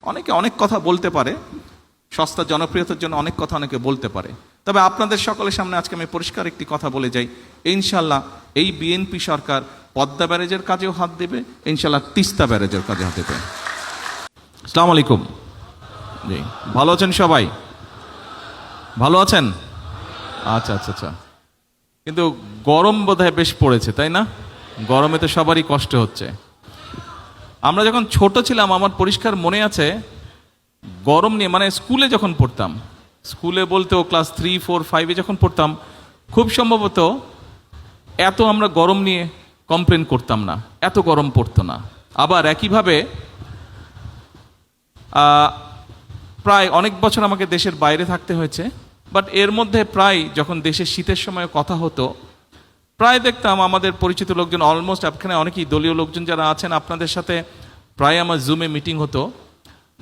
অনেকে অনেক কথা বলতে পারে, সস্তা জনপ্রিয়তার জন্য অনেক কথা অনেকে বলতে পারে। তবে আপনাদের সকলের সামনে আজকে আমি পরিষ্কার একটি কথা বলে যাই, ইনশাল্লাহ এই বিএনপি সরকার পদ্মা ব্যারেজের কাজেও হাত দেবে, ইনশাল্লাহ তিস্তা ব্যারেজের কাজে হাত দেবে। আসসালামু আলাইকুম। জি, ভালো আছেন সবাই? ভালো আছেন? আচ্ছা আচ্ছা আচ্ছা। কিন্তু গরম বোধহয় বেশ পড়েছে, তাই না? গরমে তো সবারই কষ্ট হচ্ছে। আমরা যখন ছোট ছিলাম, আমার পরিষ্কার মনে আছে, গরম নিয়ে মানে স্কুলে যখন পড়তাম, স্কুলে বলতেও ক্লাস 3, 4, 5-এ যখন পড়তাম, খুব সম্ভবত এত আমরা গরম নিয়ে কমপ্লেন করতাম না, এত গরম পড়তো না। আবার একইভাবে প্রায় অনেক বছর আমাকে দেশের বাইরে থাকতে হয়েছে, বাট এর মধ্যে প্রায় যখন দেশের শীতের সময় কথা হতো, প্রায় দেখতাম আমাদের পরিচিত লোকজন, অলমোস্ট এখানে অনেকেই দলীয় লোকজন যারা আছেন, আপনাদের সাথে প্রায় আমার জুমে মিটিং হতো,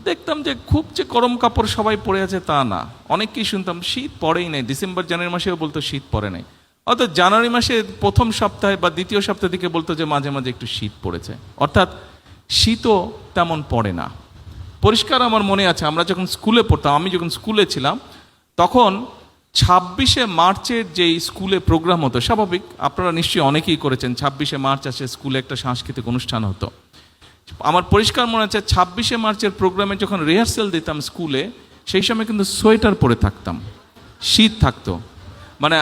দেখতাম যে খুব যে গরম কাপড় সবাই পরে আছে তা না। অনেককেই শুনতাম শীত পড়েই নাই, ডিসেম্বর জানুয়ারি মাসেও বলতো শীত পড়ে নাই, অর্থাৎ জানুয়ারি মাসে প্রথম সপ্তাহে বা দ্বিতীয় সপ্তাহ দিকে বলতো যে মাঝে মাঝে একটু শীত পড়েছে, অর্থাৎ শীতও তেমন পড়ে না। পরিষ্কার আমার মনে আছে, আমরা যখন স্কুলে পড়তাম, আমি যখন স্কুলে ছিলাম, তখন 26শে মার্চের যেই স্কুলে প্রোগ্রাম হতো, স্বাভাবিক আপনারা নিশ্চয়ই অনেকেই করেছেন, 26শে মার্চ আসে স্কুলে একটা সাংস্কৃতিক অনুষ্ঠান হতো। আমার পরিষ্কার মনে আছে 26শে মার্চের প্রোগ্রামে যখন রিহার্সেল দিতাম স্কুলে, সেই সময় কিন্তু সোয়েটার পরে থাকতাম, শীত থাকতো। মানে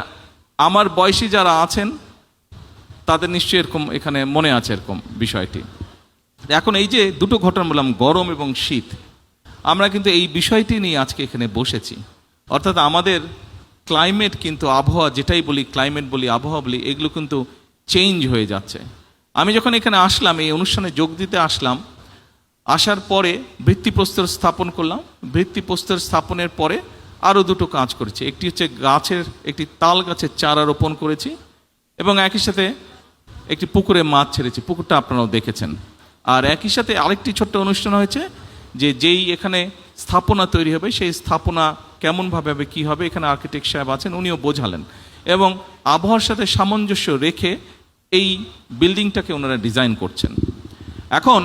আমার বয়সী যারা আছেন তাদের নিশ্চয়ই এরকম এখানে মনে আছে এরকম বিষয়টি। এখন এই যে দুটো ঘটনা বললাম, গরম এবং শীত, আমরা কিন্তু এই বিষয়টি নিয়ে আজকে এখানে বসেছি। অর্থাৎ আমাদের ক্লাইমেট কিন্তু, আবহাওয়া যেটাই বলি, ক্লাইমেট বলি, আবহাওয়া বলি, এগুলো কিন্তু চেঞ্জ হয়ে যাচ্ছে। আমি যখন এখানে আসলাম, এই অনুষ্ঠানে যোগ দিতে আসলাম, আসার পরে ভিত্তিপ্রস্তর স্থাপন করলাম। ভিত্তিপ্রস্তর স্থাপনের পরে আরও দুটো কাজ করেছি। একটি হচ্ছে একটি তাল গাছের চারা রোপণ করেছি, এবং একই সাথে একটি পুকুরে মাছ ছেড়েছি, পুকুরটা আপনারাও দেখেছেন। আর একই সাথে আরেকটি ছোট্ট অনুষ্ঠান হয়েছে, যেই এখানে স্থাপনা তৈরি হবে, সেই স্থাপনা কেমনভাবে হবে, কী হবে, এখানে আর্কিটেক্ট সাহেব আছেন, উনিও বোঝালেন, এবং আবহাওয়ার সাথে সামঞ্জস্য রেখে এই বিল্ডিংটাকে ওনারা ডিজাইন করছেন। এখন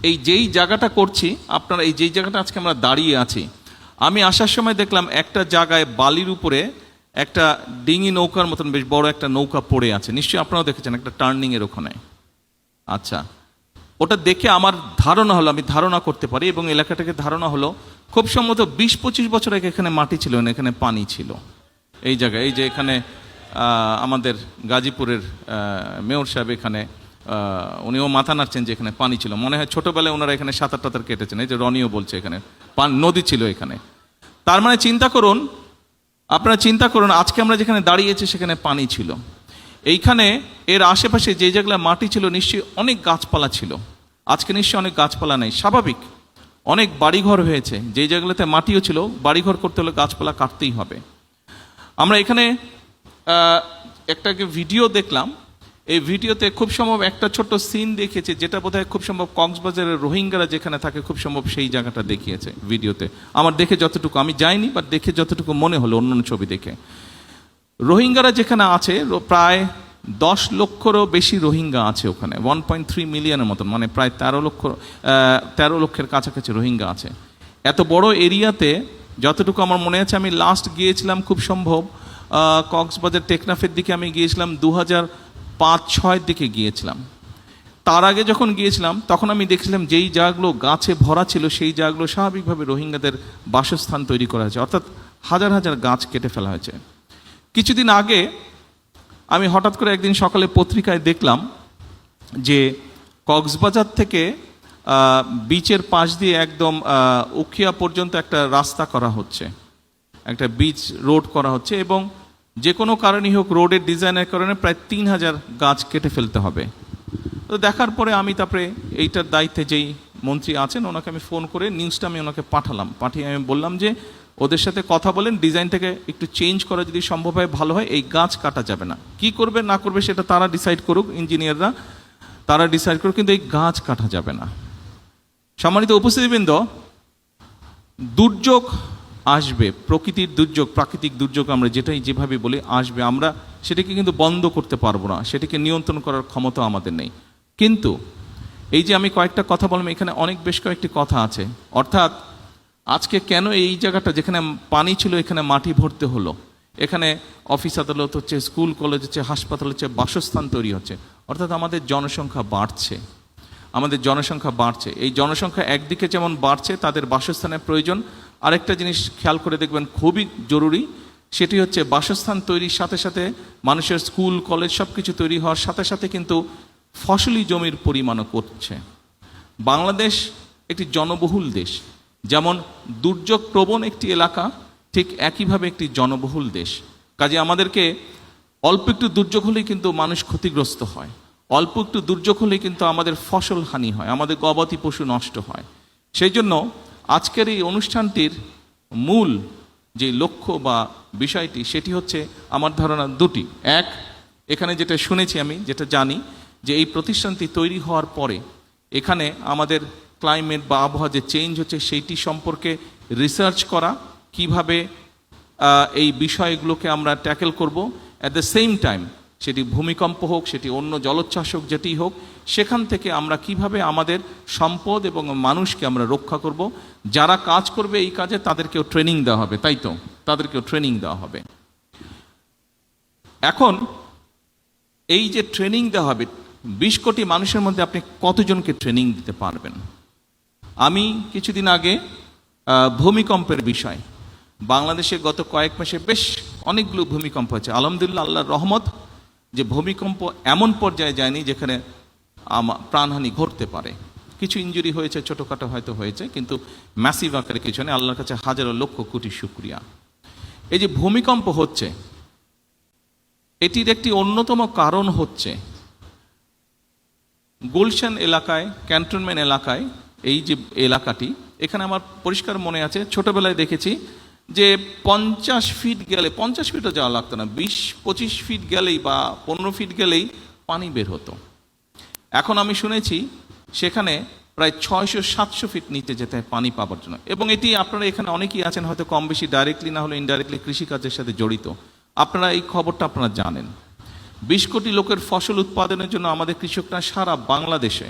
এই যেই জায়গাটা করছি, আপনারা এই যেই জায়গাটা আজকে আমরা দাঁড়িয়ে আছি, আমি আসার সময় দেখলাম একটা জায়গায় বালির উপরে একটা ডিঙি নৌকার মতন বেশ বড় একটা নৌকা পড়ে আছে, নিশ্চয়ই আপনারাও দেখেছেন, একটা টার্নিংয়ের ওখানে। আচ্ছা, ওটা দেখে আমার ধারণা হলো, আমি ধারণা করতে পারি, এবং এলাকাটাকে ধারণা হলো খুব সম্ভবত 20-25 বছর আগে এখানে মাটি ছিল না, এখানে পানি ছিল। এই জায়গায়, এই যে এখানে আমাদের গাজীপুরের মেয়র সাহেব এখানে, উনিও মাথা নাড়ছেন যে এখানে পানি ছিল, মনে হয় ছোটোবেলায় ওনারা এখানে সাঁতার টাতার কেটেছেন। এই যে রনিও বলছে এখানে নদী ছিল এখানে। তার মানে আপনারা চিন্তা করুন, আজকে আমরা যেখানে দাঁড়িয়েছি সেখানে পানি ছিল। এইখানে এর আশেপাশে যে যেগুলো মাটি ছিল, নিশ্চয়ই অনেক গাছপালা ছিল। আজকে নিশ্চয়ই অনেক গাছপালা নেই, স্বাভাবিক। অনেক বাড়িঘর হয়েছে, যেই জায়গাগুলোতে মাটিও ছিল, বাড়িঘর করতে হলে গাছপালা কাটতেই হবে। আমরা এখানে একটা ভিডিও দেখলাম, এই ভিডিওতে খুব সম্ভব একটা ছোট্ট সিন দেখিয়েছে, যেটা বোধহয় খুব সম্ভব কক্সবাজারের রোহিঙ্গারা যেখানে থাকে, খুব সম্ভব সেই জায়গাটা দেখিয়েছে ভিডিওতে। আমার দেখে যতটুকু, আমি যাইনি, বাট দেখে যতটুকু মনে হলো অন্য ছবি দেখে, রোহিঙ্গারা যেখানে আছে প্রায় 10 লক্ষেরও বেশি রোহিঙ্গা আছে ওখানে, 1.3 মিলিয়নের মতন, মানে প্রায় 13 লক্ষের কাছাকাছি রোহিঙ্গা আছে এত বড় এরিয়াতে। যতটুকু আমার মনে আছে, আমি লাস্ট গিয়েছিলাম খুব সম্ভব কক্সবাজার টেকনাফের দিকে আমি গিয়েছিলাম 2005-06 দিকে গিয়েছিলাম। তার আগে যখন গিয়েছিলাম তখন আমি দেখছিলাম যেই জায়গাগুলো গাছে ভরা ছিল, সেই জায়গাগুলো স্বাভাবিকভাবে রোহিঙ্গাদের বাসস্থান তৈরি করা হয়েছে, অর্থাৎ হাজার হাজার গাছ কেটে ফেলা হয়েছে। কিছুদিন আগে আমি হঠাৎ করে একদিন সকালে পত্রিকায় দেখলাম যে কক্সবাজার থেকে বিচের পাশ দিয়ে একদম উখিয়া পর্যন্ত একটা রাস্তা করা হচ্ছে, একটা বিচ রোড করা হচ্ছে, এবং যে কোনো কারণেই হোক রোডের ডিজাইনের কারণে প্রায় 3000 গাছ কেটে ফেলতে হবে। তো দেখার পরে আমি তারপরে এইটার দায়িত্বে যেই মন্ত্রী আছেন, ওনাকে আমি ফোন করে নিউজটা আমি ওনাকে পাঠিয়ে আমি বললাম যে ওদের সাথে কথা বলেন, ডিজাইনটাকে একটু চেঞ্জ করা যদি সম্ভব হয় ভালো হয়, এই গাছ কাটা যাবে না। কি করবে না করবে সেটা তারা ডিসাইড করুক, ইঞ্জিনিয়াররা তারা ডিসাইড করুক, কিন্তু এই গাছ কাটা যাবে না। সম্মানিত উপস্থিতিবৃন্দ, দুর্যোগ আসবে, প্রকৃতির দুর্যোগ, প্রাকৃতিক দুর্যোগ আমরা যেটাই যেভাবে বলি আসবে, আমরা সেটাকে কিন্তু বন্ধ করতে পারবো না, সেটাকে নিয়ন্ত্রণ করার ক্ষমতা আমাদের নেই। কিন্তু এই যে আমি কয়েকটা কথা বললাম, এখানে বেশ কয়েকটি কথা আছে। অর্থাৎ আজকে কেন এই জায়গাটা যেখানে পানি ছিল এখানে মাটি ভরতে হলো, এখানে অফিস আদালত হচ্ছে, স্কুল কলেজ হচ্ছে, হাসপাতাল হচ্ছে, বাসস্থান তৈরি হচ্ছে। অর্থাৎ আমাদের জনসংখ্যা বাড়ছে, আমাদের জনসংখ্যা বাড়ছে। এই জনসংখ্যা একদিকে যেমন বাড়ছে, তাদের বাসস্থানের প্রয়োজন। আরেকটা জিনিস খেয়াল করে দেখবেন খুবই জরুরি, সেটি হচ্ছে বাসস্থান তৈরির সাথে সাথে মানুষের স্কুল কলেজ সব কিছু তৈরি হওয়ার সাথে সাথে কিন্তু ফসলি জমির পরিমাণও করছে। বাংলাদেশ একটি জনবহুল দেশ, যেমন দুর্যোগ প্রবণ একটি এলাকা, ঠিক একইভাবে একটি জনবহুল দেশ। কাজে আমাদেরকে অল্প একটু দুর্যোগ হলেই কিন্তু মানুষ ক্ষতিগ্রস্ত হয়, অল্প একটু দুর্যোগ হলেই কিন্তু আমাদের ফসল হানি হয়, আমাদের গবাদি পশু নষ্ট হয়। সেই জন্য আজকের এই অনুষ্ঠানটির মূল যে লক্ষ্য বা বিষয়টি, সেটি হচ্ছে আমার ধারণা দুটি। এক, এখানে যেটা শুনেছি, আমি যেটা জানি, যে এই প্রতিষ্ঠানটি তৈরি হওয়ার পরে এখানে আমাদের ক্লাইমেট বা আবহাওয়া যে চেঞ্জ হচ্ছে সেইটি সম্পর্কে রিসার্চ করা, কিভাবে এই বিষয়গুলোকে আমরা ট্যাকেল করব। অ্যাট দ্য সেম টাইম সেটি ভূমিকম্প হোক, সেটি অন্য জলোচ্ছ্বাস হোক, যেটি হোক, সেখান থেকে আমরা কিভাবে আমাদের সম্পদ এবং মানুষকে আমরা রক্ষা করব। যারা কাজ করবে এই কাজে তাদেরকেও ট্রেনিং দেওয়া হবে, তাই তো, তাদেরকেও ট্রেনিং দেওয়া হবে। এখন এই যে ট্রেনিং দেওয়া হবে, 20 কোটি মানুষের মধ্যে আপনি কতজনকে ট্রেনিং দিতে পারবেন? আমি কিছুদিন আগে ভূমিকম্পের বিষয়, বাংলাদেশে গত কয়েক মাসে বেশ অনেকগুলো ভূমিকম্প হয়েছে। আলহামদুলিল্লাহ, আল্লাহর রহমত যে ভূমিকম্প এমন পর্যায়ে যায়নি যেখানে প্রাণহানি ঘটতে পারে। কিছু ইনজুরি হয়েছে, ছোটোখাটো হয়তো হয়েছে, কিন্তু ম্যাসিভ আকারে কিছু নেই। আল্লাহর কাছে হাজারো লক্ষ কোটি শুকরিয়া। এই যে ভূমিকম্প হচ্ছে, এটির একটি অন্যতম কারণ হচ্ছে গুলশান এলাকায়, ক্যান্টনমেন্ট এলাকায়, এই যে এলাকাটি, এখানে আমার পরিষ্কার মনে আছে, ছোটবেলায় দেখেছি যে 50 ফিট গেলে, 50 ফিটও যাওয়া লাগতো না, 20-25 ফিট গেলেই বা 15 ফিট গেলেই পানি বের হতো। এখন আমি শুনেছি সেখানে প্রায় 600-700 ফিট নিচে যেতে হয় পানি পাওয়ার জন্য। এবং এটি আপনারা এখানে অনেকেই আছেন হয়তো কম বেশি ডাইরেক্টলি না হলে ইনডাইরেক্টলি কৃষিকাজের সাথে জড়িত, আপনারা এই খবরটা আপনারা জানেন। 20 কোটি লোকের ফসল উৎপাদনের জন্য আমাদের কৃষকরা সারা বাংলাদেশে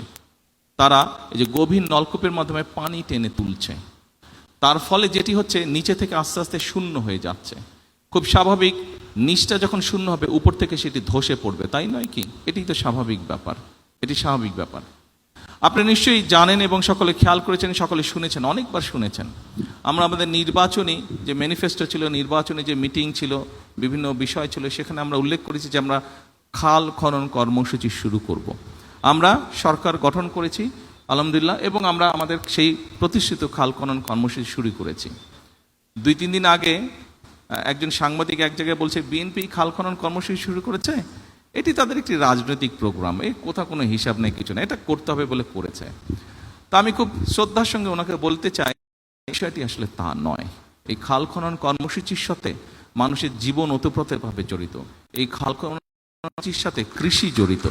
তারা এই যে গভীর নলকূপের মাধ্যমে পানি টেনে তুলছে। তার ফলে যেটি হচ্ছে, নিচে থেকে আস্তে আস্তে শূন্য হয়ে যাচ্ছে। খুব স্বাভাবিক, নিচটা যখন শূন্য হবে উপর থেকে সেটি ধসে পড়বে, তাই নয় কি? এটি তো স্বাভাবিক ব্যাপার, এটি স্বাভাবিক ব্যাপার। আপনি নিশ্চয়ই জানেন এবং সকলে খেয়াল করেছেন, সকলে শুনেছেন, অনেকবার শুনেছেন। আমরা আমাদের নির্বাচনী যে ম্যানিফেস্টো ছিল, নির্বাচনী যে মিটিং ছিল, বিভিন্ন বিষয় ছিল, সেখানে আমরা উল্লেখ করেছি যে আমরা খাল খনন কর্মসূচি শুরু করব। আমরা সরকার গঠন করেছি আলহামদুলিল্লাহ, এবং আমরা আমাদের সেই প্রতিষ্ঠিত খাল খনন কর্মসূচি শুরু করেছি। 2-3 দিন আগে একজন সাংবাদিক এক জায়গায় বলছে বিএনপি খাল খনন কর্মসূচি শুরু করেছে, এটি তাদের একটি রাজনৈতিক প্রোগ্রাম, এই কোথাও কোনো হিসাব নেই, কিছু না, এটা করতে হবে বলে করেছে। তা আমি খুব শ্রদ্ধার সঙ্গে ওনাকে বলতে চাই, বিষয়টি আসলে তা নয়। এই খাল খনন কর্মসূচির সাথে মানুষের জীবন ওতপ্রোতভাবে জড়িত, এই খাল খনন কর্মসূচির সাথে কৃষি জড়িত,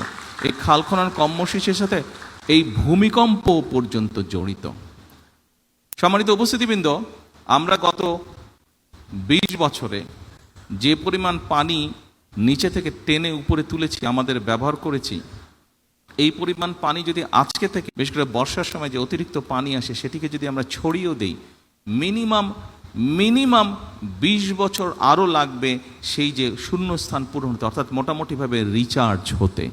এই খাল খনন কর্মসূচির সাথে এই ভূমিকম্প পর্যন্ত জড়িত। সম্মানিত উপস্থিতিবৃন্দ, আমরা গত 20 বছরে যে পরিমাণ পানি নিচে থেকে টেনে উপরে তুলেছি, আমাদের ব্যবহার করেছি, এই পরিমাণ পানি যদি আজকে থেকে, বিশেষ করে বর্ষার সময় যে অতিরিক্ত পানি আসে, সেটিকে যদি আমরা ছড়িয়েও দেই, মিনিমাম 20 বছর আরও লাগবে সেই যে শূন্যস্থান পূরণ হতে, অর্থাৎ মোটামুটিভাবে রিচার্জ হতে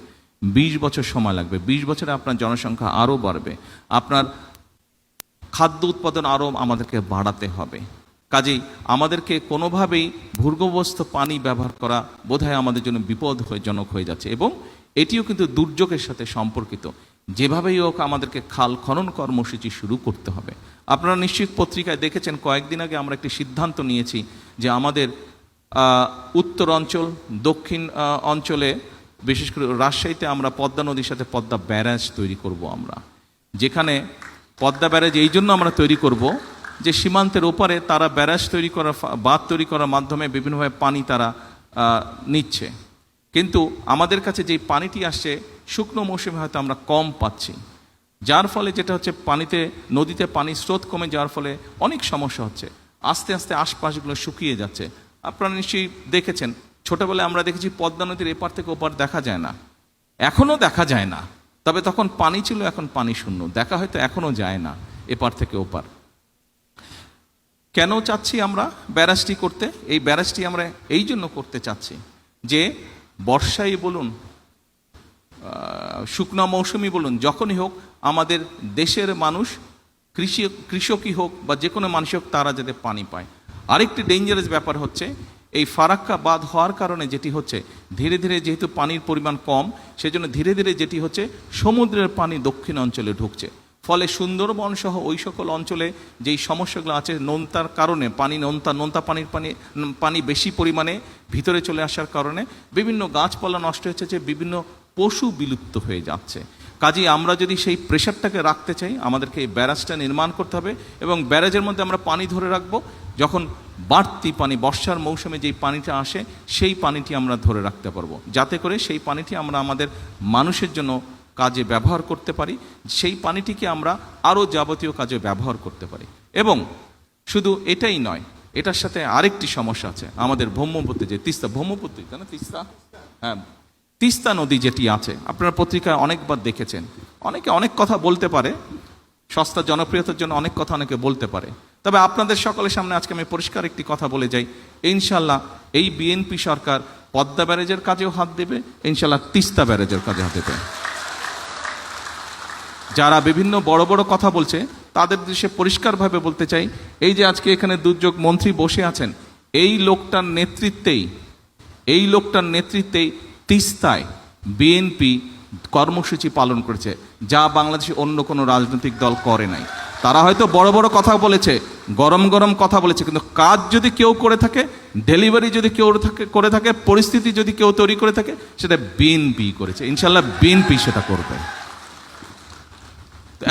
20 বছর সময় লাগবে। 20 বছরে আপনার জনসংখ্যা আরও বাড়বে, আপনার খাদ্য উৎপাদন আরও আমাদেরকে বাড়াতে হবে। কাজেই আমাদেরকে কোনোভাবেই ভূগর্ভস্থ পানি ব্যবহার করা বোধহয় আমাদের জন্য বিপদজনক হয়ে যাচ্ছে, এবং এটিও কিন্তু দুর্যোগের সাথে সম্পর্কিত। যেভাবেই হোক আমাদেরকে খাল খনন কর্মসূচি শুরু করতে হবে। আপনারা নিশ্চিত পত্রিকায় দেখেছেন, কয়েকদিন আগে আমরা একটি সিদ্ধান্ত নিয়েছি যে আমাদের উত্তর অঞ্চল, দক্ষিণ অঞ্চলে, বিশেষ করে রাজশাহীতে আমরা পদ্মা নদীর সাথে পদ্মা ব্যারাজ তৈরি করব। আমরা যেখানে পদ্মা ব্যারাজ এই জন্য আমরা তৈরি করব যে সীমান্তের ওপারে তারা ব্যারাজ তৈরি করার, বাঁধ তৈরি করার মাধ্যমে বিভিন্নভাবে পানি তারা নিচ্ছে, কিন্তু আমাদের কাছে যেই পানিটি আসছে শুকনো মৌসুমে হয়তো আমরা কম পাচ্ছি, যার ফলে যেটা হচ্ছে পানিতে, নদীতে পানির স্রোত কমে যাওয়ার ফলে অনেক সমস্যা হচ্ছে। আস্তে আস্তে আশপাশগুলো শুকিয়ে যাচ্ছে। আপনারা নিশ্চয়ই দেখেছেন, ছোটবেলায় আমরা দেখেছি পদ্মা নদীর এপার থেকে ওপার দেখা যায় না, এখনও দেখা যায় না, তবে তখন পানি ছিল, এখন পানি শূন্য, দেখা হয়তো এখনো যায় না এপার থেকে ওপার। কেন চাচ্ছি আমরা ব্যারাজটি করতে? এই ব্যারাজটি আমরা এই জন্য করতে চাচ্ছি যে বর্ষাই বলুন, শুকনো মৌসুমি বলুন, যখনই হোক আমাদের দেশের মানুষ, কৃষকই হোক বা যে কোনো মানুষ হোক, তারা যাতে পানি পায়। আরেকটি ডেঞ্জারাস ব্যাপার হচ্ছে এই ফারাক্কা বাঁধ হওয়ার কারণে যেটি হচ্ছে, ধীরে ধীরে যেহেতু পানির পরিমাণ কম, সেজন্য ধীরে ধীরে যেটি হচ্ছে সমুদ্রের পানি দক্ষিণ অঞ্চলে ঢুকছে। ফলে সুন্দরবন সহ ওই সকল অঞ্চলে যেই সমস্যাগুলো আছে, নোনতার কারণে নোনতা পানি বেশি পরিমাণে ভিতরে চলে আসার কারণে বিভিন্ন গাছপালা নষ্ট হচ্ছে, যে বিভিন্ন পশু বিলুপ্ত হয়ে যাচ্ছে। কাজেই আমরা যদি সেই প্রেশারটাকে রাখতে চাই, আমাদেরকে এই ব্যারাজটা নির্মাণ করতে হবে এবং ব্যারাজের মধ্যে আমরা পানি ধরে রাখবো। যখন বাড়তি পানি, বর্ষার মৌসুমে যেই পানিটা আসে, সেই পানিটি আমরা ধরে রাখতে পারবো, যাতে করে সেই পানিটি আমরা আমাদের মানুষের জন্য কাজে ব্যবহার করতে পারি, সেই পানিটিকে আমরা আরও যাবতীয় কাজে ব্যবহার করতে পারি। এবং শুধু এটাই নয়, এটার সাথে আরেকটি সমস্যা আছে। আমাদের ব্রহ্মপুত্রে যে তিস্তা নদী যেটি আছে, আপনারা পত্রিকায় অনেকবার দেখেছেন। অনেকে অনেক কথা বলতে পারে, সস্তা জনপ্রিয়তার জন্য অনেক কথা অনেকে বলতে পারে, তবে আপনাদের সকলের সামনে আজকে আমি পরিষ্কার একটি কথা বলে যাই, ইনশাল্লাহ এই বিএনপি সরকার পদ্মা ব্যারেজের কাজেও হাত দেবে, ইনশাল্লাহ তিস্তা ব্যারেজের কাজে হাত দেবে। যারা বিভিন্ন বড় বড় কথা বলছে, তাদের দেশে পরিষ্কারভাবে বলতে চাই, এই যে আজকে এখানে দুর্যোগ মন্ত্রী বসে আছেন, এই লোকটার নেতৃত্বেই তিস্তায় বিএনপি কর্মসূচি পালন করেছে, যা বাংলাদেশে অন্য কোনো রাজনৈতিক দল করে নাই। তারা হয়তো বড় বড় কথা বলেছে, গরম গরম কথা বলেছে, কিন্তু কাজ যদি কেউ করে থাকে, ডেলিভারি যদি কেউ করে থাকে, পরিস্থিতি যদি কেউ তৈরি করে থাকে, সেটা বিএনপি করেছে। ইনশাল্লাহ বিএনপি সেটা করবে।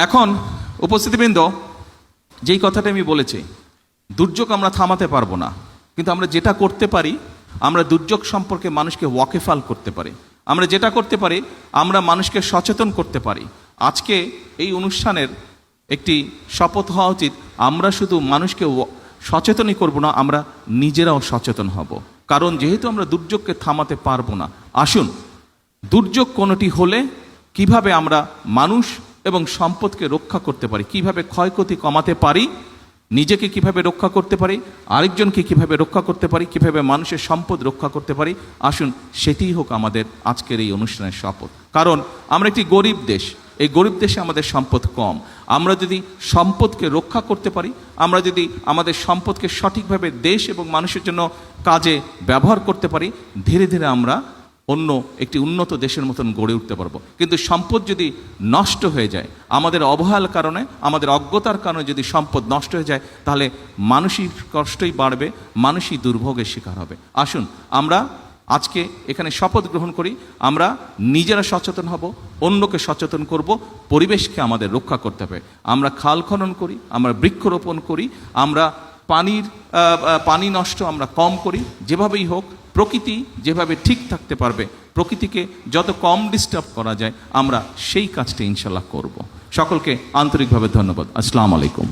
এখন উপস্থিতিবৃন্দ, যেই কথাটা আমি বলেছি, দুর্যোগ আমরা থামাতে পারবো না, কিন্তু আমরা যেটা করতে পারি, আমরা দুর্যোগ সম্পর্কে মানুষকে ওয়াকিফাল করতে পারি। আমরা যেটা করতে পারি, আমরা মানুষকে সচেতন করতে পারি। আজকে এই অনুষ্ঠানের একটি শপথ হওয়া উচিত, আমরা শুধু মানুষকে সচেতনই করব না, আমরা নিজেরাও সচেতন হব। কারণ যেহেতু আমরা দুর্যোগকে থামাতে পারবো না, আসুন দুর্যোগ কোনোটি হলে কিভাবে আমরা মানুষ এবং সম্পদকে রক্ষা করতে পারি, কিভাবে ক্ষয়ক্ষতি কমাতে পারি, নিজেকে কিভাবে রক্ষা করতে পারি, আরেকজনকে কিভাবে রক্ষা করতে পারি, কিভাবে মানুষের সম্পদ রক্ষা করতে পারি, আসুন সেটিই হোক আমাদের আজকের এই অনুষ্ঠানের শপথ। কারণ আমরা একটি গরিব দেশ, এই গরিব দেশে আমাদের সম্পদ কম। আমরা যদি সম্পদকে রক্ষা করতে পারি, আমরা যদি আমাদের সম্পদকে সঠিকভাবে দেশ এবং মানুষের জন্য কাজে ব্যবহার করতে পারি, ধীরে ধীরে আমরা অন্য একটি উন্নত দেশের মতন গড়ে উঠতে পারবো। কিন্তু সম্পদ যদি নষ্ট হয়ে যায়, আমাদের অবহেলার কারণে, আমাদের অজ্ঞতার কারণে যদি সম্পদ নষ্ট হয়ে যায়, তাহলে মানসিক কষ্টই বাড়বে, মানুষই দুর্ভোগের শিকার হবে। আসুন আমরা আজকে এখানে শপথ গ্রহণ করি, আমরা নিজেরা সচেতন হব, অন্যকে সচেতন করব, পরিবেশকে আমাদের রক্ষা করতে হবে। আমরা খাল খনন করি, আমরা বৃক্ষরোপণ করি, আমরা পানি নষ্ট আমরা কম করি, যেভাবেই হোক প্রকৃতি যেভাবে ঠিক থাকতে পারবে, প্রকৃতিকে যত কম ডিস্টার্ব করা যায়, আমরা সেই কাজটা ইনশাল্লাহ করব। সকলকে আন্তরিকভাবে ধন্যবাদ। আসসালামু আলাইকুম।